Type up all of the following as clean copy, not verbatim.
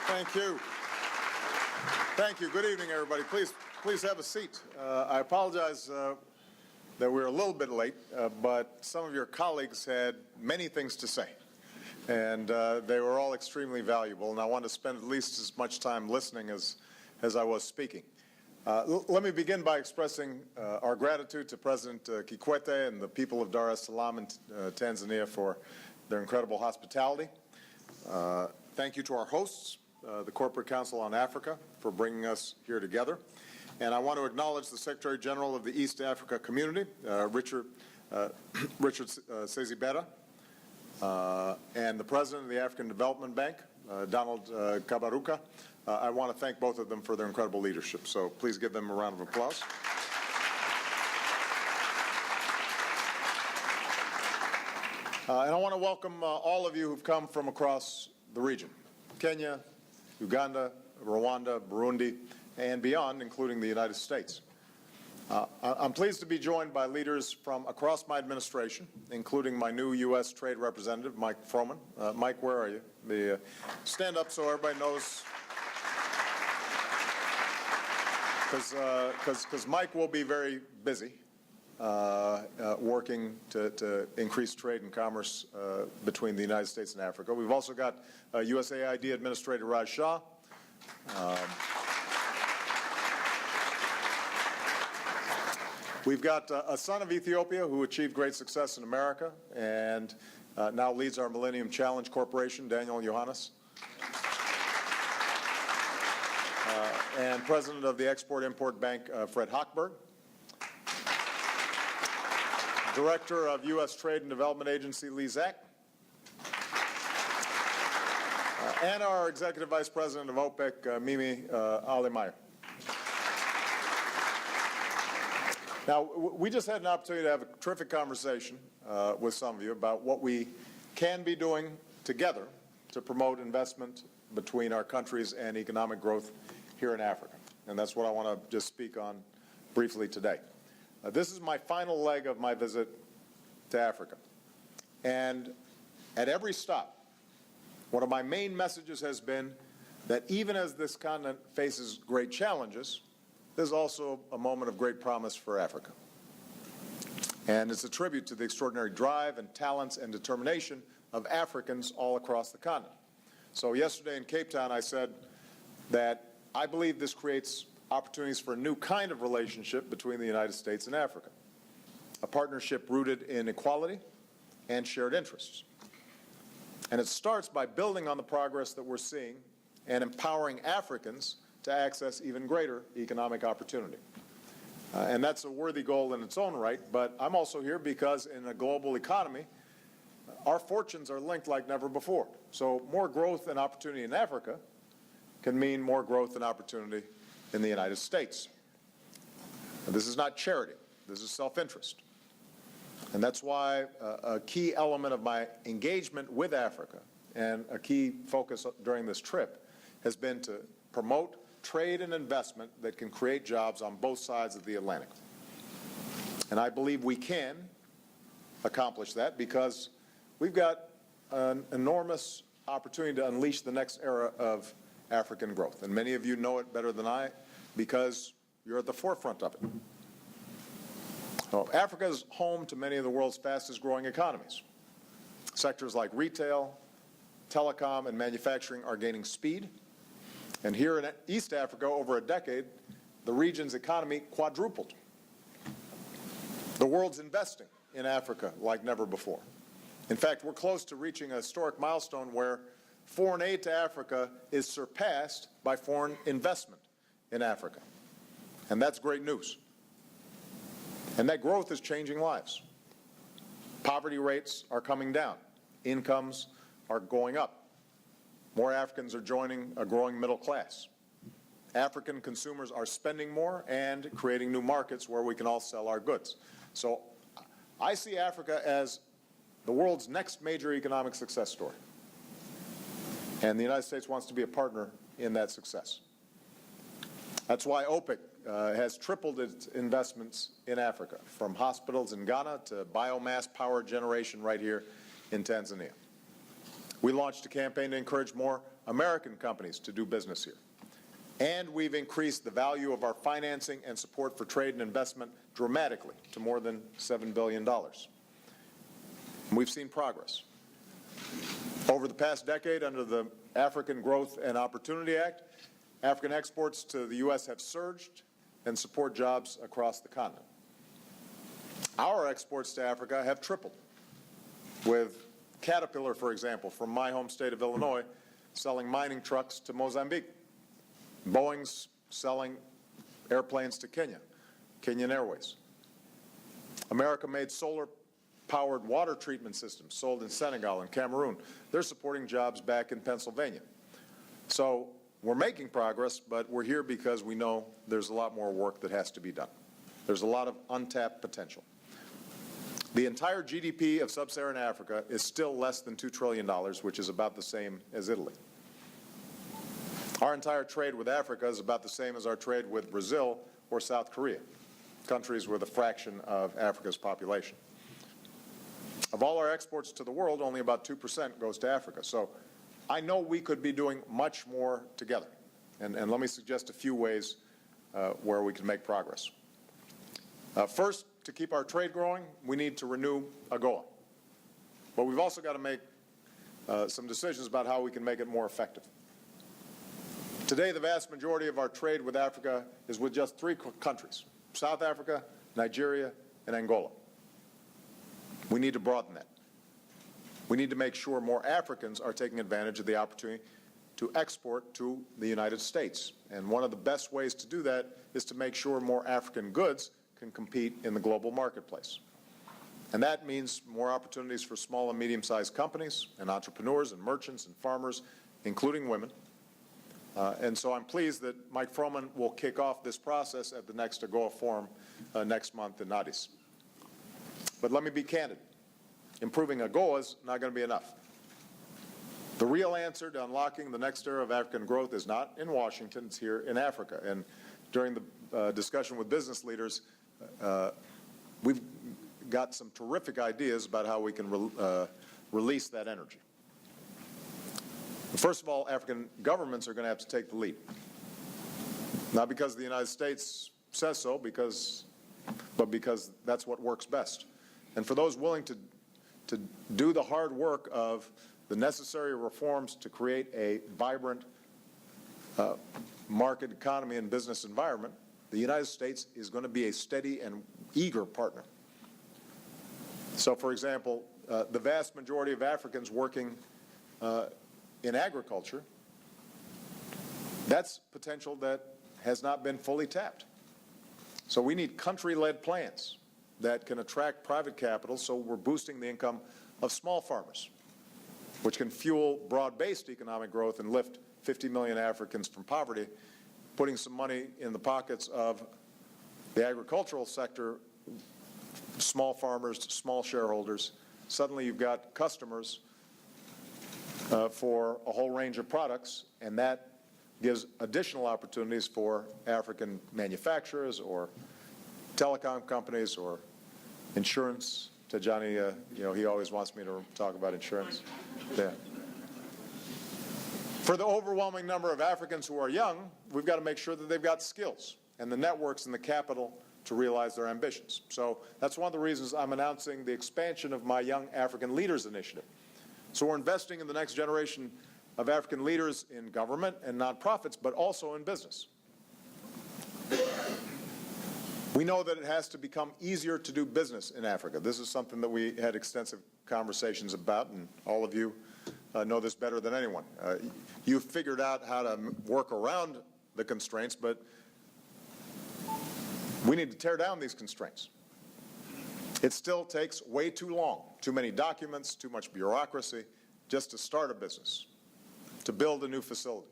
Thank you. Thank you. Good evening, everybody. Please have a seat. I apologize that we're a little bit late, but some of your colleagues had many things to say, and they were all extremely valuable, and I want to spend at least as much time listening as I was speaking. Let me begin by expressing our gratitude to President Kikwete and the people of Dar es Salaam and Tanzania for their incredible hospitality. Thank you to our hosts, the Corporate Council on Africa, for bringing us here together. And I want to acknowledge the Secretary General of the East Africa Community, Richard Sezibera, and the President of the African Development Bank, Donald Kabaruka. I want to thank both of them for their incredible leadership. So please give them a round of applause. And I want to welcome all of you who've come from across the region: Kenya, Uganda, Rwanda, Burundi, and beyond, including the United States. I'm pleased to be joined by leaders from across my administration, including my new U.S. Trade Representative, Mike Froman. Mike, where are you? Stand up so everybody knows, because Mike will be very busy working to increase trade and commerce between the United States and Africa. We've also got USAID Administrator Raj Shah. We've got a son of Ethiopia who achieved great success in America and now leads our Millennium Challenge Corporation, Daniel Yohannes. And President of the Export-Import Bank, Fred Hochberg. Director of U.S. Trade and Development Agency, Lee Zack. And our Executive Vice President of OPEC, Mimi Ali-Meyer. Now, we just had an opportunity to have a terrific conversation with some of you about what we can be doing together to promote investment between our countries and economic growth here in Africa. And that's what I want to just speak on briefly today. This is my final leg of my visit to Africa. And at every stop, one of my main messages has been that even as this continent faces great challenges, there's also a moment of great promise for Africa. And it's a tribute to the extraordinary drive and talents and determination of Africans all across the continent. So yesterday in Cape Town, I said that I believe this creates opportunities for a new kind of relationship between the United States and Africa, a partnership rooted in equality and shared interests. And it starts by building on the progress that we're seeing and empowering Africans to access even greater economic opportunity. And that's a worthy goal in its own right, but I'm also here because in a global economy, our fortunes are linked like never before. So more growth and opportunity in Africa can mean more growth and opportunity in the United States. And this is not charity. This is self-interest. And that's why a key element of my engagement with Africa and a key focus during this trip has been to promote trade and investment that can create jobs on both sides of the Atlantic. And I believe we can accomplish that because we've got an enormous opportunity to unleash the next era of African growth. And many of you know it better than I because you're at the forefront of it. So Africa is home to many of the world's fastest growing economies. Sectors like retail, telecom, and manufacturing are gaining speed. And here in East Africa, over a decade, the region's economy quadrupled. The world's investing in Africa like never before. In fact, we're close to reaching a historic milestone where foreign aid to Africa is surpassed by foreign investment in Africa. And that's great news. And that growth is changing lives. Poverty rates are coming down. Incomes are going up. More Africans are joining a growing middle class. African consumers are spending more and creating new markets where we can all sell our goods. So I see Africa as the world's next major economic success story. And the United States wants to be a partner in that success. That's why OPEC has tripled its investments in Africa, from hospitals in Ghana to biomass power generation right here in Tanzania. We launched a campaign to encourage more American companies to do business here. And we've increased the value of our financing and support for trade and investment dramatically to more than $7 billion. We've seen progress. Over the past decade, under the African Growth and Opportunity Act, African exports to the U.S. have surged and support jobs across the continent. Our exports to Africa have tripled, with Caterpillar, for example, from my home state of Illinois, selling mining trucks to Mozambique. Boeing's selling airplanes to Kenya, Kenyan Airways. America made solar-powered water treatment systems sold in Senegal and Cameroon. They're supporting jobs back in Pennsylvania. So we're making progress, but we're here because we know there's a lot more work that has to be done. There's a lot of untapped potential. The entire GDP of sub-Saharan Africa is still less than $2 trillion, which is about the same as Italy. Our entire trade with Africa is about the same as our trade with Brazil or South Korea, countries with a fraction of Africa's population. Of all our exports to the world, only about 2% goes to Africa. So I know we could be doing much more together. And let me suggest a few ways where we can make progress. First, to keep our trade growing, we need to renew AGOA. But we've also got to make some decisions about how we can make it more effective. Today, the vast majority of our trade with Africa is with just 3 countries: South Africa, Nigeria, and Angola. We need to broaden that. We need to make sure more Africans are taking advantage of the opportunity to export to the United States. And one of the best ways to do that is to make sure more African goods can compete in the global marketplace. And that means more opportunities for small and medium-sized companies and entrepreneurs and merchants and farmers, including women. And so I'm pleased that Mike Froman will kick off this process at the next AGOA Forum next month in Addis. But let me be candid. Improving AGOA is not going to be enough. The real answer to unlocking the next era of African growth is not in Washington, it's here in Africa. And during the discussion with business leaders, we've got some terrific ideas about how we can release that energy. First of all, African governments are going to have to take the lead. Not because the United States says so, but because that's what works best. And for those willing to do the hard work of the necessary reforms to create a vibrant market economy and business environment, the United States is going to be a steady and eager partner. So, for example, the vast majority of Africans working in agriculture, that's potential that has not been fully tapped. So we need country-led plans that can attract private capital, so we're boosting the income of small farmers, which can fuel broad-based economic growth and lift 50 million Africans from poverty, putting some money in the pockets of the agricultural sector, small farmers, small shareholders. Suddenly you've got customers for a whole range of products, and that gives additional opportunities for African manufacturers or telecom companies or insurance. Tajani, he always wants me to talk about insurance. Yeah. For the overwhelming number of Africans who are young, we've got to make sure that they've got skills and the networks and the capital to realize their ambitions. So that's one of the reasons I'm announcing the expansion of my Young African Leaders Initiative. So we're investing in the next generation of African leaders in government and nonprofits, but also in business. We know that it has to become easier to do business in Africa. This is something that we had extensive conversations about, and all of you know this better than anyone. You've figured out how to work around the constraints, but we need to tear down these constraints. It still takes way too long, too many documents, too much bureaucracy, just to start a business, to build a new facility,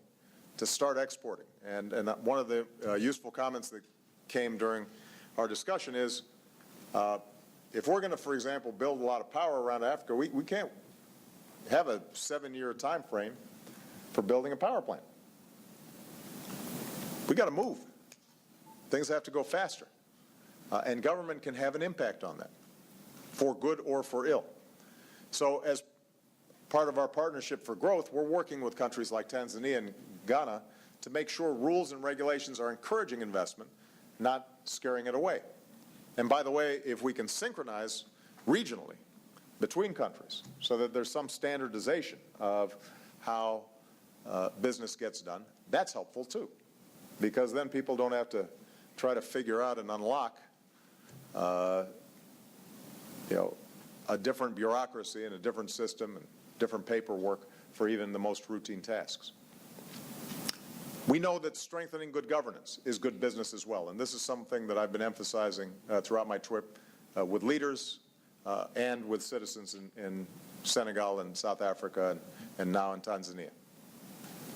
to start exporting. And one of the useful comments that came during our discussion is, if we're going to, for example, build a lot of power around Africa, we can't have a 7-year time frame for building a power plant. We got to move. Things have to go faster. And government can have an impact on that, for good or for ill. So as part of our partnership for growth, we're working with countries like Tanzania and Ghana to make sure rules and regulations are encouraging investment, not scaring it away. And by the way, if we can synchronize regionally between countries so that there's some standardization of how business gets done, that's helpful too, because then people don't have to try to figure out and unlock a different bureaucracy and a different system and different paperwork for even the most routine tasks. We know that strengthening good governance is good business as well, and this is something that I've been emphasizing throughout my trip with leaders and with citizens in Senegal and South Africa and now in Tanzania.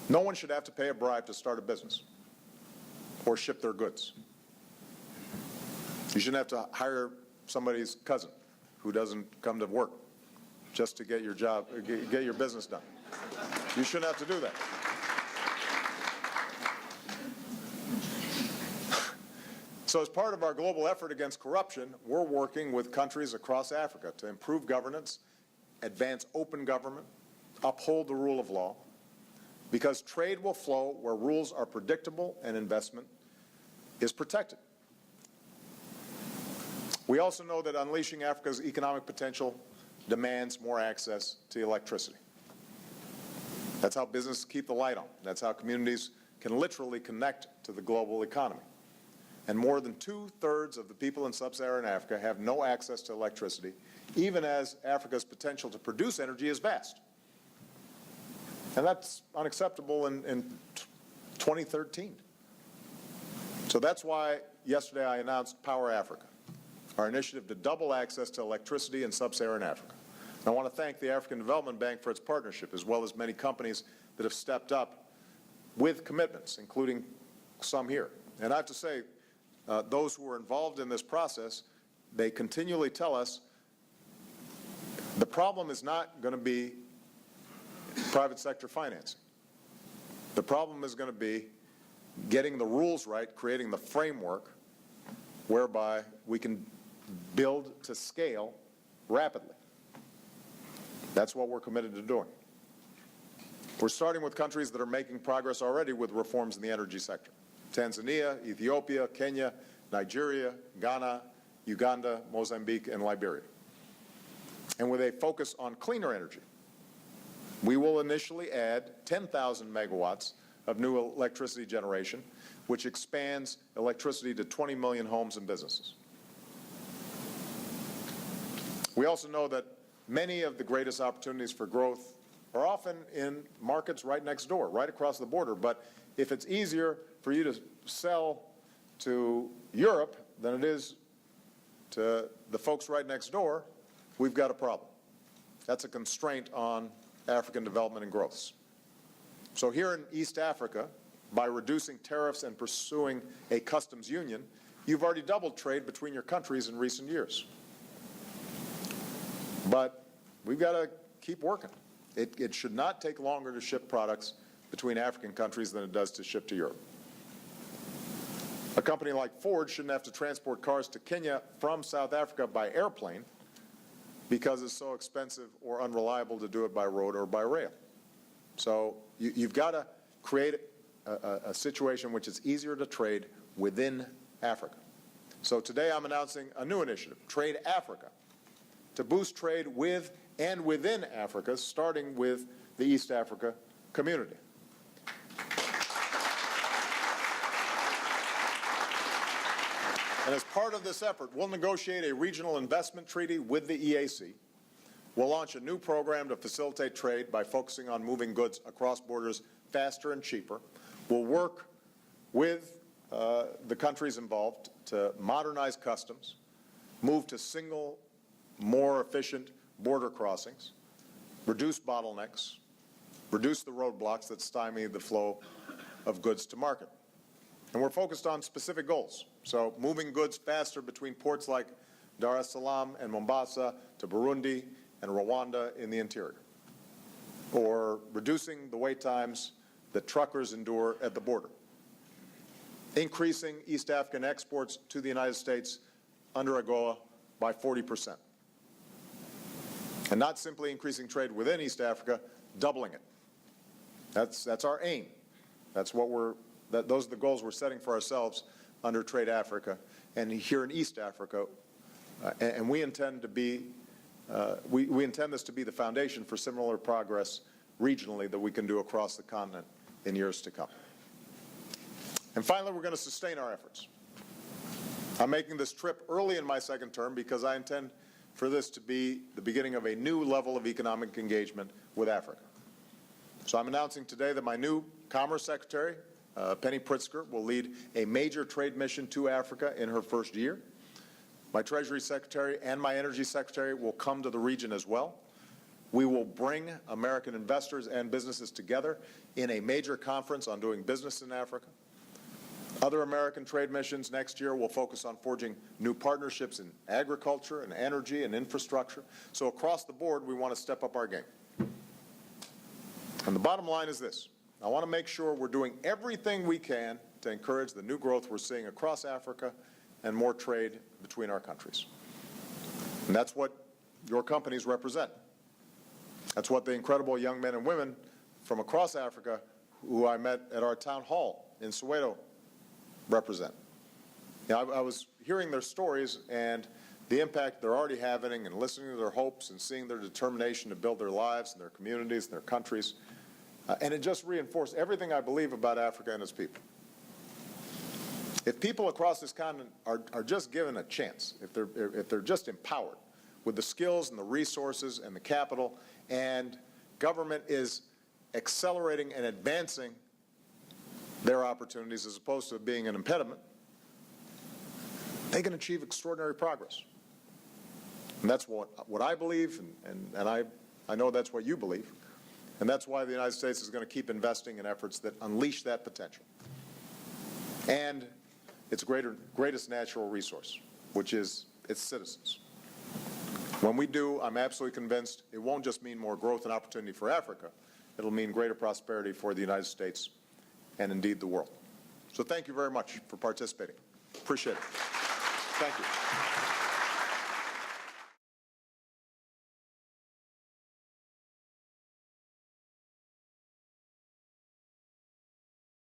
No one should have to pay a bribe to start a business or ship their goods. You shouldn't have to hire somebody's cousin who doesn't come to work just to get your job, get your business done. You shouldn't have to do that. So as part of our global effort against corruption, we're working with countries across Africa to improve governance, advance open government, uphold the rule of law, because trade will flow where rules are predictable and investment is protected. We also know that unleashing Africa's economic potential demands more access to electricity. That's how businesses keep the light on. That's how communities can literally connect to the global economy. And more than 2/3 of the people in sub-Saharan Africa have no access to electricity, even as Africa's potential to produce energy is vast. And that's unacceptable in 2013. So that's why yesterday I announced Power Africa, our initiative to double access to electricity in sub-Saharan Africa. And I want to thank the African Development Bank for its partnership, as well as many companies that have stepped up with commitments, including some here. And I have to say, those who are involved in this process, they continually tell us the problem is not going to be private sector financing. The problem is going to be getting the rules right, creating the framework whereby we can build to scale rapidly. That's what we're committed to doing. We're starting with countries that are making progress already with reforms in the energy sector. Tanzania, Ethiopia, Kenya, Nigeria, Ghana, Uganda, Mozambique, and Liberia. And with a focus on cleaner energy, we will initially add 10,000 megawatts of new electricity generation, which expands electricity to 20 million homes and businesses. We also know that many of the greatest opportunities for growth are often in markets right next door, right across the border. But if it's easier for you to sell to Europe than it is to the folks right next door, we've got a problem. That's a constraint on African development and growth. So here in East Africa, by reducing tariffs and pursuing a customs union, you've already doubled trade between your countries in recent years. But we've got to keep working. It should not take longer to ship products between African countries than it does to ship to Europe. A company like Ford shouldn't have to transport cars to Kenya from South Africa by airplane because it's so expensive or unreliable to do it by road or by rail. So you've got to create a situation which is easier to trade within Africa. So today I'm announcing a new initiative, Trade Africa, to boost trade with and within Africa, starting with the East Africa community. And as part of this effort, we'll negotiate a regional investment treaty with the EAC. We'll launch a new program to facilitate trade by focusing on moving goods across borders faster and cheaper. We'll work with the countries involved to modernize customs, move to single, more efficient border crossings, reduce bottlenecks, reduce the roadblocks that stymie the flow of goods to market. And we're focused on specific goals. So moving goods faster between ports like Dar es Salaam and Mombasa to Burundi and Rwanda in the interior. Or reducing the wait times that truckers endure at the border. Increasing East African exports to the United States under AGOA by 40%. And not simply increasing trade within East Africa, doubling it. That's our aim. Those are the goals we're setting for ourselves under Trade Africa and here in East Africa. And we intend to be, we intend this to be the foundation for similar progress regionally that we can do across the continent in years to come. And finally, we're going to sustain our efforts. I'm making this trip early in my second term because I intend for this to be the beginning of a new level of economic engagement with Africa. So I'm announcing today that my new Commerce Secretary, Penny Pritzker, will lead a major trade mission to Africa in her first year. My Treasury Secretary and my Energy Secretary will come to the region as well. We will bring American investors and businesses together in a major conference on doing business in Africa. Other American trade missions next year will focus on forging new partnerships in agriculture and energy and infrastructure. So across the board, we want to step up our game. And the bottom line is this. I want to make sure we're doing everything we can to encourage the new growth we're seeing across Africa and more trade between our countries. And that's what your companies represent. That's what the incredible young men and women from across Africa who I met at our town hall in Soweto represent. I was hearing their stories and the impact they're already having and listening to their hopes and seeing their determination to build their lives and their communities and their countries. And it just reinforced everything I believe about Africa and its people. If people across this continent are just given a chance, if they're just empowered with the skills and the resources and the capital, and government is accelerating and advancing their opportunities as opposed to being an impediment, they can achieve extraordinary progress. And that's what I believe, and I know that's what you believe. And that's why the United States is going to keep investing in efforts that unleash that potential. And its greatest natural resource, which is its citizens. When we do, I'm absolutely convinced it won't just mean more growth and opportunity for Africa. It'll mean greater prosperity for the United States and indeed the world. So thank you very much for participating. Appreciate it. Thank you.